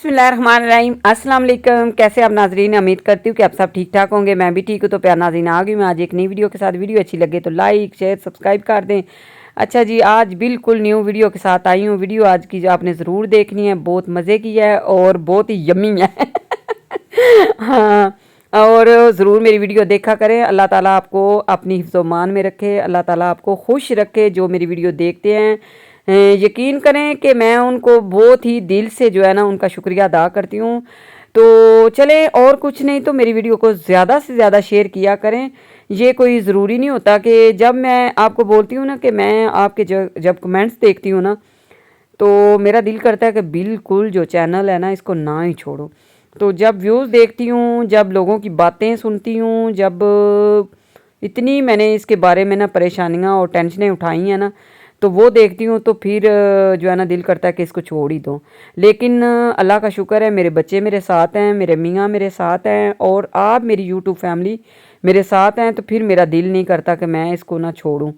बिस्मिल्लाहिर्रहमानिर्रहीम। अस्सलाम वालेकुम। कैसे आप नाजरीन, उम्मीद करती हूँ कि आप सब ठीक ठाक होंगे। मैं भी ठीक हूँ। तो प्यार नाज़रीन, आ गई मैं आज एक नई वीडियो के साथ। वीडियो अच्छी लगे तो लाइक शेयर सब्सक्राइब कर दें। अच्छा जी, आज बिल्कुल न्यू वीडियो के साथ आई हूँ। वीडियो आज की जो आपने ज़रूर देखनी है, बहुत मज़े की है और बहुत ही यम्मी है हाँ, और ज़रूर मेरी वीडियो देखा करें। अल्लाह ताला आपको अपनी हिफ्ज़-ओ-मान में रखे, अल्लाह ताला आपको खुश रखे जो मेरी वीडियो देखते हैं। यकीन करें कि मैं उनको बहुत ही दिल से जो है ना उनका शुक्रिया अदा करती हूँ। तो चलें, और कुछ नहीं तो मेरी वीडियो को ज़्यादा से ज़्यादा शेयर किया करें। ये कोई ज़रूरी नहीं होता कि जब मैं आपको बोलती हूँ ना कि मैं आपके जब कमेंट्स देखती हूँ ना, तो मेरा दिल करता है कि बिल्कुल जो चैनल है ना इसको ना ही छोड़ो। तो जब व्यूज़ देखती हूँ, जब लोगों की बातें सुनती हूँ, जब इतनी मैंने इसके बारे में ना परेशानियाँ और टेंशनें उठाई हैं ना, तो वो देखती हूँ तो फिर जो है ना दिल करता है कि इसको छोड़ ही दूँ। लेकिन अल्लाह का शुक्र है, मेरे बच्चे मेरे साथ हैं, मेरे मियाँ मेरे साथ हैं और आप मेरी यूट्यूब फैमिली मेरे साथ हैं, तो फिर मेरा दिल नहीं करता कि मैं इसको ना छोड़ूँ।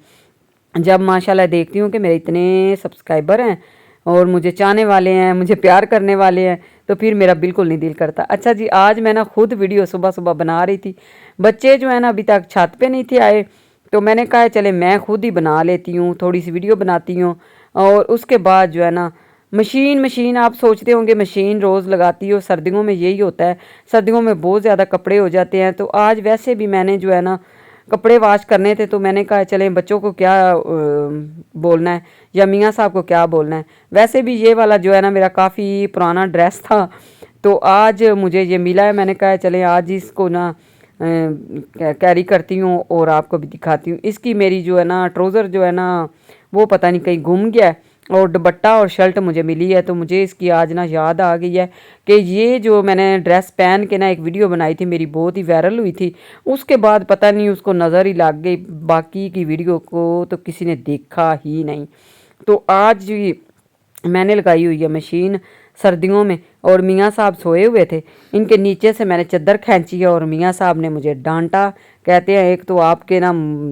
जब माशाल्लाह देखती हूँ कि मेरे इतने सब्सक्राइबर हैं और मुझे चाहने वाले हैं, मुझे प्यार करने वाले हैं, तो फिर मेरा बिल्कुल नहीं दिल करता। अच्छा जी, आज मैं ना खुद वीडियो सुबह सुबह बना रही थी। बच्चे जो है ना अभी तक छत पे नहीं थे आए, तो मैंने कहा चले मैं खुद ही बना लेती हूँ, थोड़ी सी वीडियो बनाती हूँ। और उसके बाद जो है ना मशीन मशीन आप सोचते होंगे मशीन रोज़ लगाती हो, सर्दियों में यही होता है। सर्दियों में बहुत ज़्यादा कपड़े हो जाते हैं। तो आज वैसे भी मैंने जो है ना कपड़े वॉश करने थे, तो मैंने कहा चलें बच्चों को क्या बोलना है या मियाँ साहब को क्या बोलना है। वैसे भी ये वाला जो है ना मेरा काफ़ी पुराना ड्रेस था, तो आज मुझे ये मिला है। मैंने कहा चलें आज इसको ना कैरी करती हूँ और आपको भी दिखाती हूँ। इसकी मेरी जो है ना ट्राउज़र जो है ना वो पता नहीं कहीं गुम गया है, और दुपट्टा और शर्ट मुझे मिली है। तो मुझे इसकी आज ना याद आ गई है कि ये जो मैंने ड्रेस पहन के ना एक वीडियो बनाई थी, मेरी बहुत ही वायरल हुई थी। उसके बाद पता नहीं उसको नज़र ही लग गई, बाकी की वीडियो को तो किसी ने देखा ही नहीं। तो आज मैंने लगाई हुई है मशीन सर्दियों में, और मियाँ साहब सोए हुए थे। इनके नीचे से मैंने चादर खींची है और मियाँ साहब ने मुझे डांटा। कहते हैं एक तो आपके ना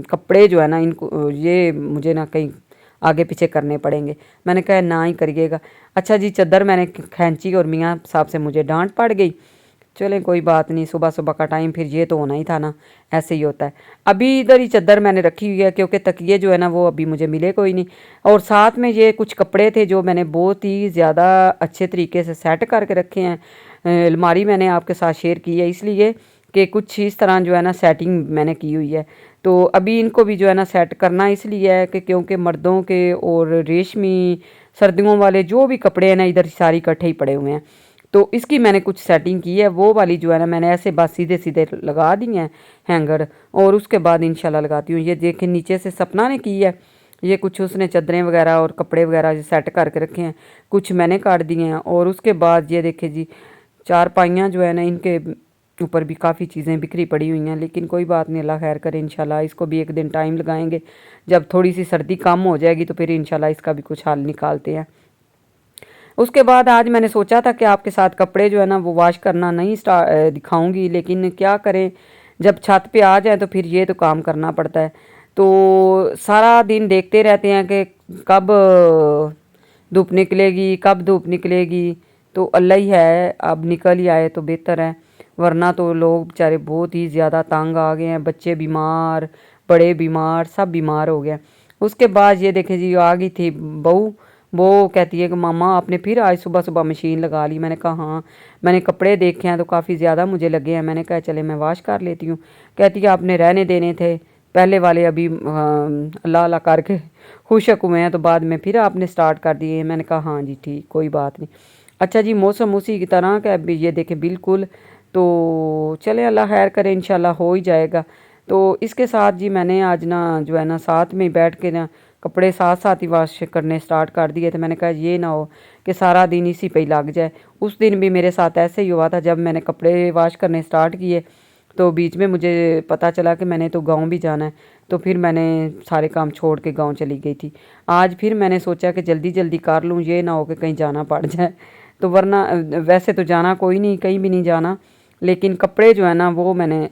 कपड़े जो है ना इनको ये मुझे ना कहीं आगे पीछे करने पड़ेंगे। मैंने कहा ना ही करिएगा। अच्छा जी, चादर मैंने खींची और मियाँ साहब से मुझे डांट पड़ गई। चलें कोई बात नहीं, सुबह सुबह का टाइम फिर ये तो होना ही था ना, ऐसे ही होता है। अभी इधर ही चादर मैंने रखी हुई है क्योंकि तकिए जो है ना वो अभी मुझे मिले कोई नहीं। और साथ में ये कुछ कपड़े थे जो मैंने बहुत ही ज़्यादा अच्छे तरीके से सेट करके रखे हैं। अलमारी मैंने आपके साथ शेयर की है इसलिए कि कुछ इस तरह जो है ना सेटिंग मैंने की हुई है। तो अभी इनको भी जो है ना सेट करना इसलिए है कि क्योंकि मर्दों के और रेशमी सर्दियों वाले जो भी कपड़े हैं ना इधर सारी इकट्ठे ही पड़े हुए हैं। तो इसकी मैंने कुछ सेटिंग की है। वो वाली जो है ना मैंने ऐसे बस सीधे सीधे लगा दी हैं हैंगर, और उसके बाद इंशाल्लाह लगाती हूँ। ये देखें नीचे से सपना ने की है। ये कुछ उसने चादरें वगैरह और कपड़े वगैरह सेट करके रखे हैं, कुछ मैंने काट दिए हैं। और उसके बाद ये देखे जी चारपाइयाँ जो है ना इनके ऊपर भी काफ़ी चीज़ें बिखरी पड़ी हुई हैं, लेकिन कोई बात नहीं, अल्लाह खैर करे। इंशाल्लाह इसको भी एक दिन टाइम लगाएंगे, जब थोड़ी सी सर्दी कम हो जाएगी तो फिर इंशाल्लाह इसका भी कुछ हल निकालते हैं। उसके बाद आज मैंने सोचा था कि आपके साथ कपड़े जो है ना वो वॉश करना नहीं दिखाऊंगी, लेकिन क्या करें, जब छत पे आ जाए तो फिर ये तो काम करना पड़ता है। तो सारा दिन देखते रहते हैं कि कब धूप निकलेगी, कब धूप निकलेगी। तो अल्लाह ही है, अब निकल ही आए तो बेहतर है, वरना तो लोग बेचारे बहुत ही ज़्यादा तंग आ गए हैं। बच्चे बीमार, बड़े बीमार, सब बीमार हो गए। उसके बाद ये देखें जी आ गई थी बहू। वो कहती है कि मामा आपने फिर आज सुबह सुबह मशीन लगा ली। मैंने कहा हाँ, मैंने कपड़े देखे हैं तो काफ़ी ज़्यादा मुझे लगे हैं। मैंने कहा चले मैं वॉश कर लेती हूँ। कहती है आपने रहने देने थे पहले वाले, अभी अल्लाह अल्लाह करके खुशक हुए हैं तो बाद में फिर आपने स्टार्ट कर दिए। मैंने कहा हाँ जी ठीक, कोई बात नहीं। अच्छा जी, मौसम उसी की तरह का अभी ये देखें बिल्कुल। तो चले अल्लाह खैर करे, इंशाल्लाह हो ही जाएगा। तो इसके साथ जी मैंने आज ना जो है ना साथ में बैठ के ना कपड़े साथ साथ ही वॉश करने स्टार्ट कर दिए थे। मैंने कहा ये ना हो कि सारा दिन इसी पे ही लग जाए। उस दिन भी मेरे साथ ऐसे ही हुआ था, जब मैंने कपड़े वॉश करने स्टार्ट किए तो बीच में मुझे पता चला कि मैंने तो गांव भी जाना है। तो फिर मैंने सारे काम छोड़ के गांव चली गई थी। आज फिर मैंने सोचा कि जल्दी जल्दी कर लूँ, ये ना हो कि कहीं जाना पड़ जाए। तो वरना वैसे तो जाना कोई नहीं, कहीं भी नहीं जाना, लेकिन कपड़े जो है ना वो मैंने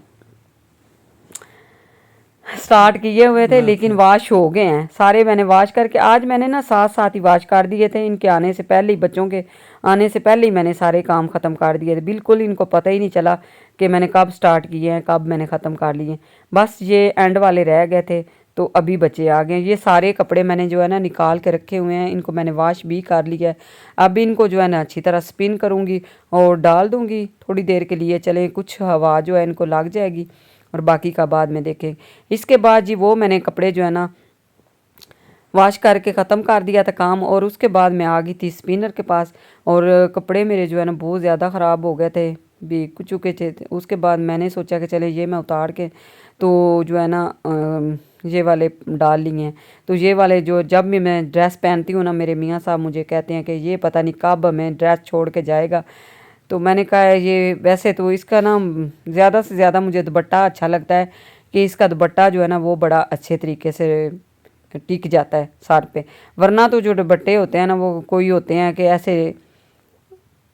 स्टार्ट किए हुए थे लेकिन वॉश हो गए हैं सारे। मैंने वॉश करके आज मैंने ना साथ साथ ही वॉश कर दिए थे, इनके आने से पहले ही बच्चों के आने से पहले ही मैंने सारे काम ख़त्म कर दिए थे, बिल्कुल इनको पता ही नहीं चला कि मैंने कब स्टार्ट किए हैं, कब मैंने ख़त्म कर लिए। बस ये एंड वाले रह गए थे तो अभी बचे आ गए। ये सारे कपड़े मैंने जो है ना निकाल के रखे हुए हैं, इनको मैंने वॉश भी कर लिया है। अब इनको जो है ना अच्छी तरह स्पिन करूँगी और डाल दूँगी थोड़ी देर के लिए, चले कुछ हवा जो है इनको लग जाएगी और बाकी का बाद में देखें। इसके बाद जी वो मैंने कपड़े जो है ना वॉश करके ख़त्म कर दिया था काम, और उसके बाद मैं आ गई थी स्पिनर के पास, और कपड़े मेरे जो है ना बहुत ज़्यादा ख़राब हो गए थे, भीग चुके थे। उसके बाद मैंने सोचा कि चले ये मैं उतार के तो जो है ना ये वाले डाल लिए हैं। तो ये वाले जो जब भी मैं ड्रेस पहनती हूँ ना, मेरे मियाँ साहब मुझे कहते हैं कि ये पता नहीं कब हमें ड्रेस छोड़ के जाएगा। तो मैंने कहा ये वैसे तो इसका ना ज़्यादा से ज़्यादा मुझे दुपट्टा अच्छा लगता है कि इसका दुपट्टा जो है ना वो बड़ा अच्छे तरीके से टिक जाता है सर पे, वरना तो जो दुपट्टे होते हैं ना वो कोई होते हैं कि ऐसे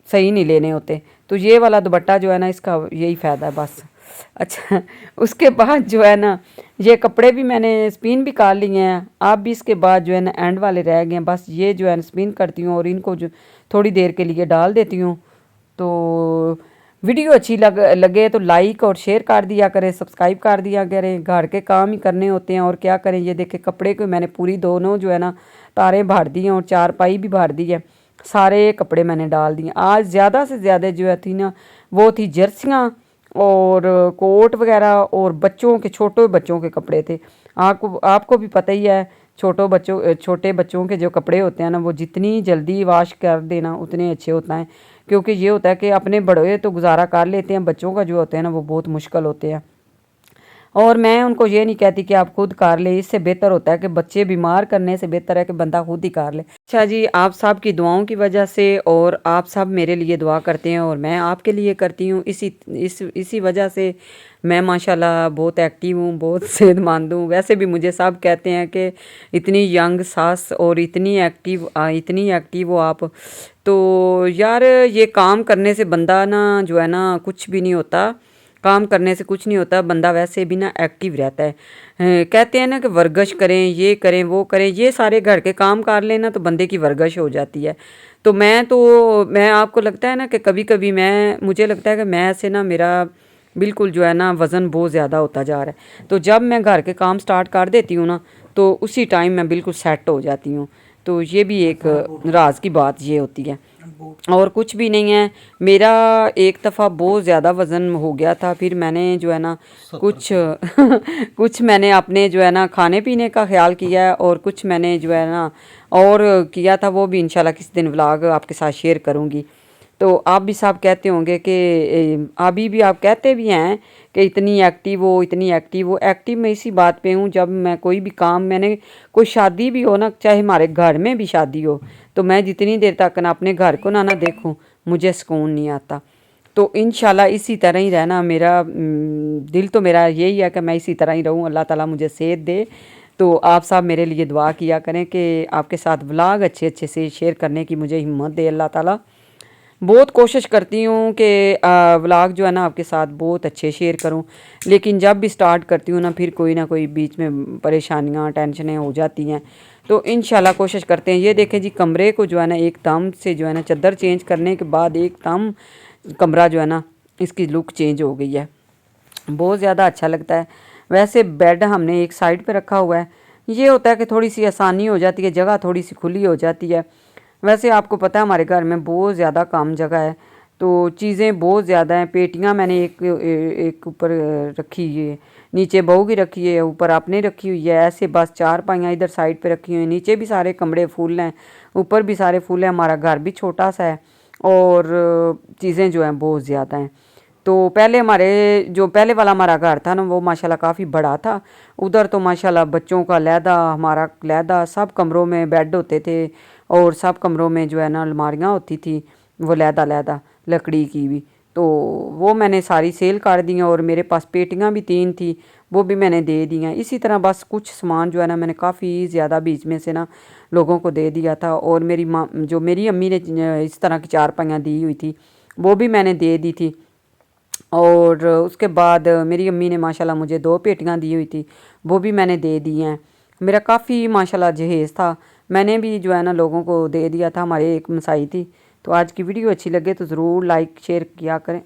सही नहीं लेने होते। तो ये वाला दुपट्टा जो है ना इसका यही फ़ायदा है बस। अच्छा, उसके बाद जो है ना ये कपड़े भी मैंने स्पिन भी कर लिए हैं। आप भी इसके बाद जो है ना एंड वाले रह गए हैं, बस ये जो है ना स्पिन करती हूँ और इनको जो थोड़ी देर के लिए डाल देती हूँ। तो वीडियो अच्छी लगे तो लाइक और शेयर कर दिया करें, सब्सक्राइब कर दिया करें। घर के काम ही करने होते हैं और क्या करें। ये देखें कपड़े को मैंने पूरी दोनों जो है ना तारें भर दी हैं और चारपाई भी भर दी है, सारे कपड़े मैंने डाल दिए। आज ज़्यादा से ज़्यादा जो है थी ना वो थी जर्सियाँ और कोट वगैरह और बच्चों के छोटे बच्चों के कपड़े थे। आपको भी पता ही है छोटे बच्चों के जो कपड़े होते हैं ना वो जितनी जल्दी वॉश कर देना उतने अच्छे होता है, क्योंकि ये होता है कि अपने बड़े तो गुजारा कर लेते हैं, बच्चों का जो होते हैं ना वो बहुत मुश्किल होते हैं। और मैं उनको ये नहीं कहती कि आप खुद कर ले, इससे बेहतर होता है कि बच्चे बीमार करने से बेहतर है कि बंदा खुद ही कर ले। अच्छा जी, आप सब की दुआओं की वजह से और आप सब मेरे लिए दुआ करते हैं और मैं आपके लिए करती हूँ, इसी वजह से मैं माशाल्लाह बहुत एक्टिव हूँ, बहुत सेहतमंद हूँ। वैसे भी मुझे सब कहते हैं कि इतनी यंग सास और इतनी एक्टिव हो आप। तो यार ये काम करने से बंदा ना जो है ना कुछ भी नहीं होता, काम करने से कुछ नहीं होता, बंदा वैसे भी ना एक्टिव रहता है। कहते हैं ना कि वर्जिश करें, ये करें वो करें, ये सारे घर के काम कर लेना तो बंदे की वर्जिश हो जाती है। तो मैं आपको लगता है ना कि कभी कभी मुझे लगता है कि मैं ऐसे ना मेरा बिल्कुल जो है ना वज़न बहुत ज़्यादा होता जा रहा है। तो जब मैं घर के काम स्टार्ट कर देती हूँ ना तो उसी टाइम मैं बिल्कुल सेट हो जाती हूँ। तो ये भी एक राज की बात ये होती है और कुछ भी नहीं है। मेरा एक दफ़ा बहुत ज़्यादा वज़न हो गया था, फिर मैंने जो है ना कुछ कुछ मैंने अपने जो है ना खाने पीने का ख्याल किया है और कुछ मैंने जो है ना और किया था, वो भी इंशाल्लाह किसी दिन व्लॉग आपके साथ शेयर करूँगी। तो आप भी साहब कहते होंगे कि अभी भी आप कहते भी हैं कि इतनी एक्टिव हो। एक्टिव मैं इसी बात पे हूँ, जब मैं कोई भी काम, मैंने कोई शादी भी हो ना, चाहे हमारे घर में भी शादी हो, तो मैं जितनी देर तक ना अपने घर को ना देखूँ मुझे सुकून नहीं आता। तो इंशाल्लाह इसी तरह ही रहना, मेरा दिल तो मेरा यही है कि मैं इसी तरह ही रहूँ, अल्लाह ताला मुझे सेहत दे। तो आप सब मेरे लिए दुआ किया करें कि आपके साथ व्लॉग अच्छे अच्छे से शेयर करने की मुझे हिम्मत दे अल्लाह ताला। बहुत कोशिश करती हूँ कि व्लॉग जो है ना आपके साथ बहुत अच्छे शेयर करूँ, लेकिन जब भी स्टार्ट करती हूँ ना फिर कोई ना कोई बीच में परेशानियाँ टेंशनें हो जाती हैं। तो इंशाल्लाह कोशिश करते हैं। ये देखें जी कमरे को जो है ना एकदम से जो है ना चादर चेंज करने के बाद एकदम कमरा जो है ना इसकी लुक चेंज हो गई है, बहुत ज़्यादा अच्छा लगता है। वैसे बेड हमने एक साइड पे रखा हुआ है, ये होता है कि थोड़ी सी आसानी हो जाती है, जगह थोड़ी सी खुली हो जाती है। वैसे आपको पता है हमारे घर में बहुत ज़्यादा कम जगह है, तो चीज़ें बहुत ज़्यादा हैं। पेटियां मैंने एक ऊपर रखी है, नीचे बहू की रखी है, ऊपर आपने रखी हुई है, ऐसे बस चार पाइयाँ इधर साइड पे रखी हुई हैं। नीचे भी सारे कमरे फुल हैं, ऊपर भी सारे फुल हैं। हमारा घर भी छोटा सा है और चीज़ें जो हैं बहुत ज़्यादा हैं। तो पहले वाला हमारा घर था ना वो माशाल्लाह काफ़ी बड़ा था। उधर तो माशाल्लाह बच्चों का लहदा, हमारा लहदा, सब कमरों में बेड होते थे और सब कमरों में जो है ना अलमारियाँ होती थी, वो लहदा लकड़ी की भी। तो वो मैंने सारी सेल कर दी हैं और मेरे पास पेटियाँ भी 3 थी, वो भी मैंने दे दी हैं। इसी तरह बस कुछ सामान जो है ना मैंने काफ़ी ज़्यादा बीच में से ना लोगों को दे दिया था। और मेरी अम्मी ने इस तरह की चारपाइयाँ दी हुई थी वो भी मैंने दे दी थी। और उसके बाद मेरी अम्मी ने माशाल्लाह मुझे 2 पेटियाँ दी हुई थी, वो भी मैंने दे दी हैं। मेरा काफ़ी माशाल्लाह जहेज़ था, मैंने भी जो है ना लोगों को दे दिया था। हमारे एक मसाई थी تو آج کی ویڈیو اچھی لگے تو ضرور لائک شیئر کیا کریں.